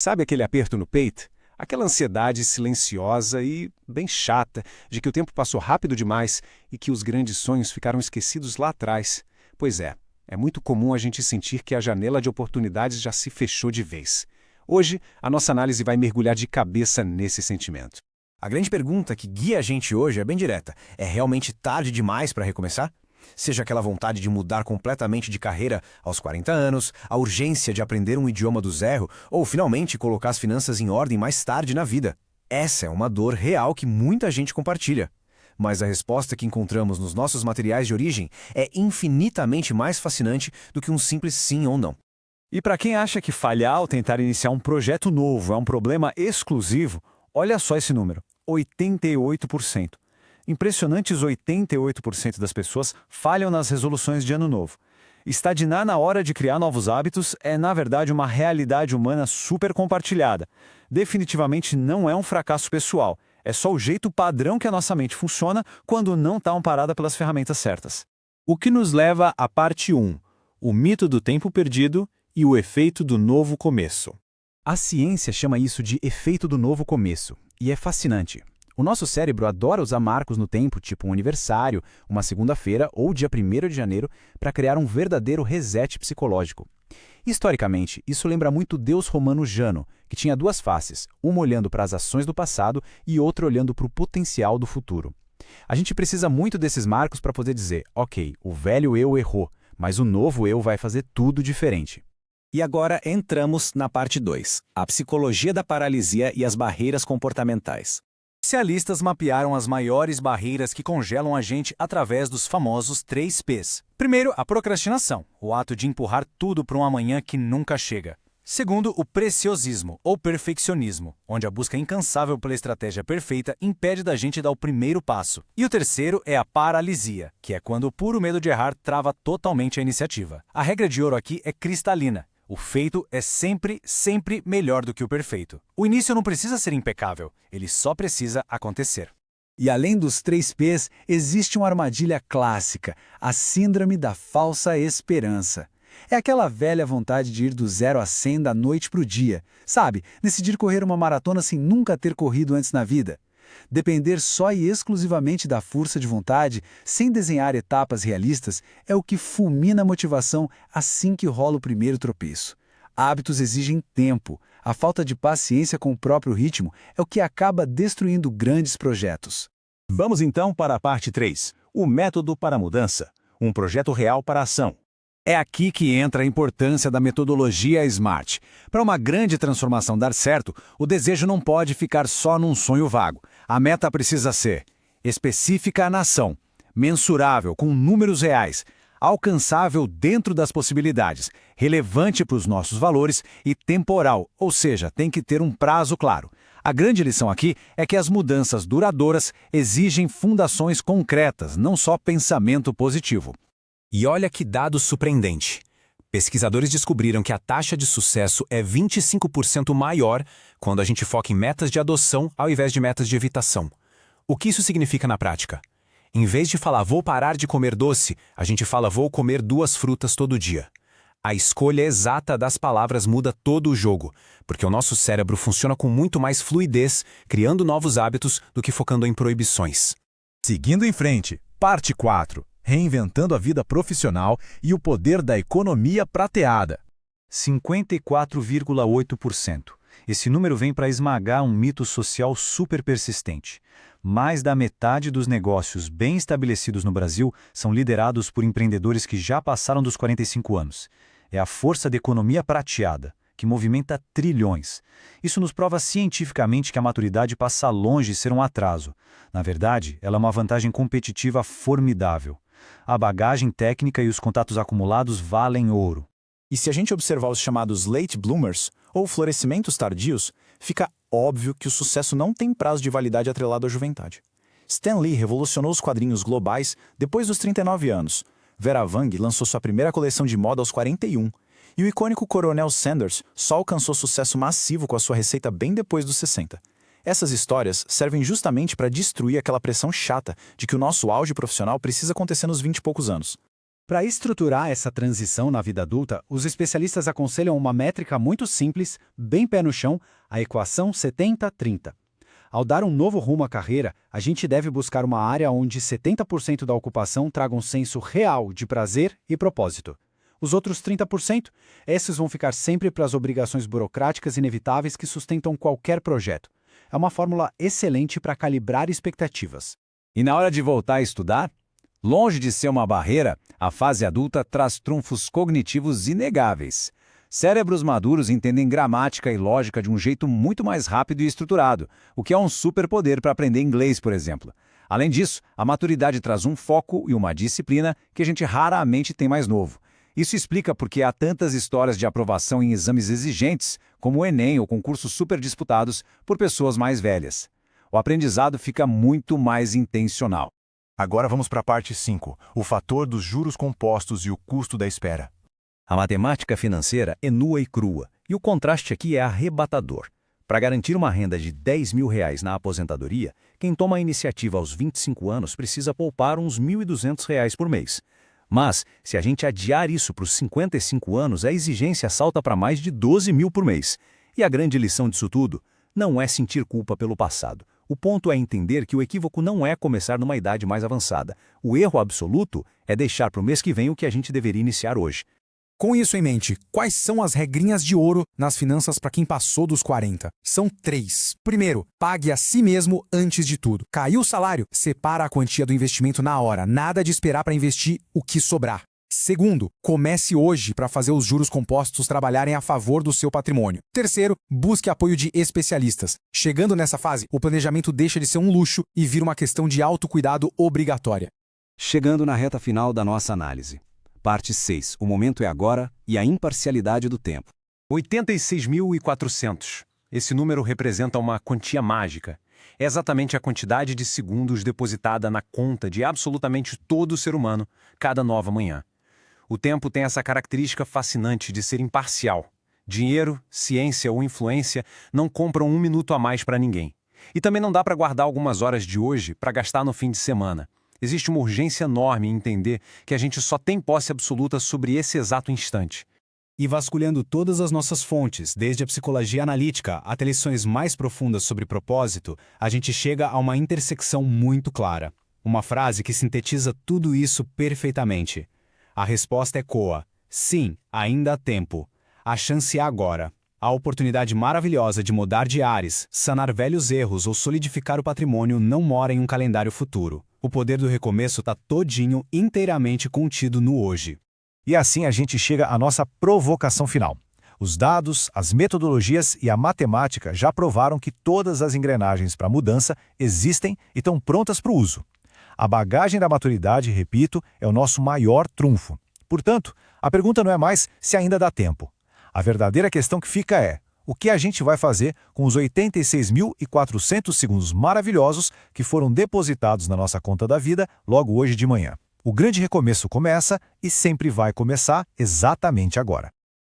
Sabe aquele aperto no peito? Aquela ansiedade silenciosa e bem chata de que o tempo passou rápido demais e que os grandes sonhos ficaram esquecidos lá atrás. Pois é muito comum a gente sentir que a janela de oportunidades já se fechou de vez. Hoje, a nossa análise vai mergulhar de cabeça nesse sentimento. A grande pergunta que guia a gente hoje é bem direta. É realmente tarde demais para recomeçar? Seja aquela vontade de mudar completamente de carreira aos 40 anos, a urgência de aprender um idioma do zero, ou finalmente colocar as finanças em ordem mais tarde na vida. Essa é uma dor real que muita gente compartilha. Mas a resposta que encontramos nos nossos materiais de origem é infinitamente mais fascinante do que um simples sim ou não. E para quem acha que falhar ao tentar iniciar um projeto novo é um problema exclusivo, olha só esse número: 88%. Impressionantes 88% das pessoas falham nas resoluções de ano novo. Estagnar na hora de criar novos hábitos é, na verdade, uma realidade humana super compartilhada. Definitivamente não é um fracasso pessoal, é só o jeito padrão que a nossa mente funciona quando não está amparada pelas ferramentas certas. O que nos leva à parte 1, o mito do tempo perdido e o efeito do novo começo. A ciência chama isso de efeito do novo começo, e é fascinante. O nosso cérebro adora usar marcos no tempo, tipo um aniversário, uma segunda-feira ou dia 1º de janeiro, para criar um verdadeiro reset psicológico. Historicamente, isso lembra muito o deus romano Jano, que tinha duas faces, uma olhando para as ações do passado e outra olhando para o potencial do futuro. A gente precisa muito desses marcos para poder dizer, ok, o velho eu errou, mas o novo eu vai fazer tudo diferente. E agora entramos na parte 2, a psicologia da paralisia e as barreiras comportamentais. Especialistas mapearam as maiores barreiras que congelam a gente através dos famosos 3 Ps. Primeiro, a procrastinação, o ato de empurrar tudo para um amanhã que nunca chega. Segundo, o preciosismo, ou perfeccionismo, onde a busca incansável pela estratégia perfeita impede da gente dar o primeiro passo. E o terceiro é a paralisia, que é quando o puro medo de errar trava totalmente a iniciativa. A regra de ouro aqui é cristalina. O feito é sempre, sempre melhor do que o perfeito. O início não precisa ser impecável, ele só precisa acontecer. E além dos 3 Ps, existe uma armadilha clássica, a síndrome da falsa esperança. É aquela velha vontade de ir do 0 a 100 da noite para o dia, sabe? Decidir correr uma maratona sem nunca ter corrido antes na vida. Depender só e exclusivamente da força de vontade, sem desenhar etapas realistas, é o que fulmina a motivação assim que rola o primeiro tropeço. Hábitos exigem tempo. A falta de paciência com o próprio ritmo é o que acaba destruindo grandes projetos. Vamos então para a parte 3, o método para a mudança, um projeto real para a ação. É aqui que entra a importância da metodologia SMART. Para uma grande transformação dar certo, o desejo não pode ficar só num sonho vago. A meta precisa ser específica na ação, mensurável, com números reais, alcançável dentro das possibilidades, relevante para os nossos valores e temporal, ou seja, tem que ter um prazo claro. A grande lição aqui é que as mudanças duradouras exigem fundações concretas, não só pensamento positivo. E olha que dado surpreendente. Pesquisadores descobriram que a taxa de sucesso é 25% maior quando a gente foca em metas de adoção ao invés de metas de evitação. O que isso significa na prática? Em vez de falar vou parar de comer doce, a gente fala vou comer 2 frutas todo dia. A escolha exata das palavras muda todo o jogo, porque o nosso cérebro funciona com muito mais fluidez, criando novos hábitos do que focando em proibições. Seguindo em frente, parte 4. Reinventando a vida profissional e o poder da economia prateada. 54,8%. Esse número vem para esmagar um mito social super persistente. Mais da metade dos negócios bem estabelecidos no Brasil são liderados por empreendedores que já passaram dos 45 anos. É a força da economia prateada, que movimenta trilhões. Isso nos prova cientificamente que a maturidade passa longe de ser um atraso. Na verdade, ela é uma vantagem competitiva formidável. A bagagem técnica e os contatos acumulados valem ouro. E se a gente observar os chamados late bloomers, ou florescimentos tardios, fica óbvio que o sucesso não tem prazo de validade atrelado à juventude. Stan Lee revolucionou os quadrinhos globais depois dos 39 anos. Vera Wang lançou sua primeira coleção de moda aos 41. E o icônico Coronel Sanders só alcançou sucesso massivo com a sua receita bem depois dos 60. Essas histórias servem justamente para destruir aquela pressão chata de que o nosso auge profissional precisa acontecer nos 20 e poucos anos. Para estruturar essa transição na vida adulta, os especialistas aconselham uma métrica muito simples, bem pé no chão, a equação 70-30. Ao dar um novo rumo à carreira, a gente deve buscar uma área onde 70% da ocupação traga um senso real de prazer e propósito. Os outros 30%, esses vão ficar sempre para as obrigações burocráticas inevitáveis que sustentam qualquer projeto. É uma fórmula excelente para calibrar expectativas. E na hora de voltar a estudar? Longe de ser uma barreira, a fase adulta traz trunfos cognitivos inegáveis. Cérebros maduros entendem gramática e lógica de um jeito muito mais rápido e estruturado, o que é um superpoder para aprender inglês, por exemplo. Além disso, a maturidade traz um foco e uma disciplina que a gente raramente tem mais novo. Isso explica porque há tantas histórias de aprovação em exames exigentes, como o Enem ou concursos super disputados, por pessoas mais velhas. O aprendizado fica muito mais intencional. Agora vamos para a parte 5, o fator dos juros compostos e o custo da espera. A matemática financeira é nua e crua, e o contraste aqui é arrebatador. Para garantir uma renda de R$ 10.000 na aposentadoria, quem toma a iniciativa aos 25 anos precisa poupar uns R$ 1.200 por mês. Mas, se a gente adiar isso para os 55 anos, a exigência salta para mais de 12 mil por mês. E a grande lição disso tudo não é sentir culpa pelo passado. O ponto é entender que o equívoco não é começar numa idade mais avançada. O erro absoluto é deixar para o mês que vem o que a gente deveria iniciar hoje. Com isso em mente, quais são as regrinhas de ouro nas finanças para quem passou dos 40? São 3. Primeiro, pague a si mesmo antes de tudo. Caiu o salário? Separa a quantia do investimento na hora, nada de esperar para investir o que sobrar. Segundo, comece hoje para fazer os juros compostos trabalharem a favor do seu patrimônio. Terceiro, busque apoio de especialistas. Chegando nessa fase, o planejamento deixa de ser um luxo e vira uma questão de autocuidado obrigatória. Chegando na reta final da nossa análise. Parte 6. O momento é agora e a imparcialidade do tempo. 86.400. Esse número representa uma quantia mágica. É exatamente a quantidade de segundos depositada na conta de absolutamente todo ser humano cada nova manhã. O tempo tem essa característica fascinante de ser imparcial. Dinheiro, ciência ou influência não compram um minuto a mais para ninguém. E também não dá para guardar algumas horas de hoje para gastar no fim de semana. Existe uma urgência enorme em entender que a gente só tem posse absoluta sobre esse exato instante. E vasculhando todas as nossas fontes, desde a psicologia analítica até lições mais profundas sobre propósito, a gente chega a uma intersecção muito clara. Uma frase que sintetiza tudo isso perfeitamente. A resposta ecoa: sim, ainda há tempo. A chance é agora. A oportunidade maravilhosa de mudar de ares, sanar velhos erros ou solidificar o patrimônio não mora em um calendário futuro. O poder do recomeço está todinho, inteiramente contido no hoje. E assim a gente chega à nossa provocação final. Os dados, as metodologias e a matemática já provaram que todas as engrenagens para a mudança existem e estão prontas para o uso. A bagagem da maturidade, repito, é o nosso maior trunfo. Portanto, a pergunta não é mais se ainda dá tempo. A verdadeira questão que fica é: o que a gente vai fazer com os 86.400 segundos maravilhosos que foram depositados na nossa conta da vida logo hoje de manhã? O grande recomeço começa e sempre vai começar exatamente agora.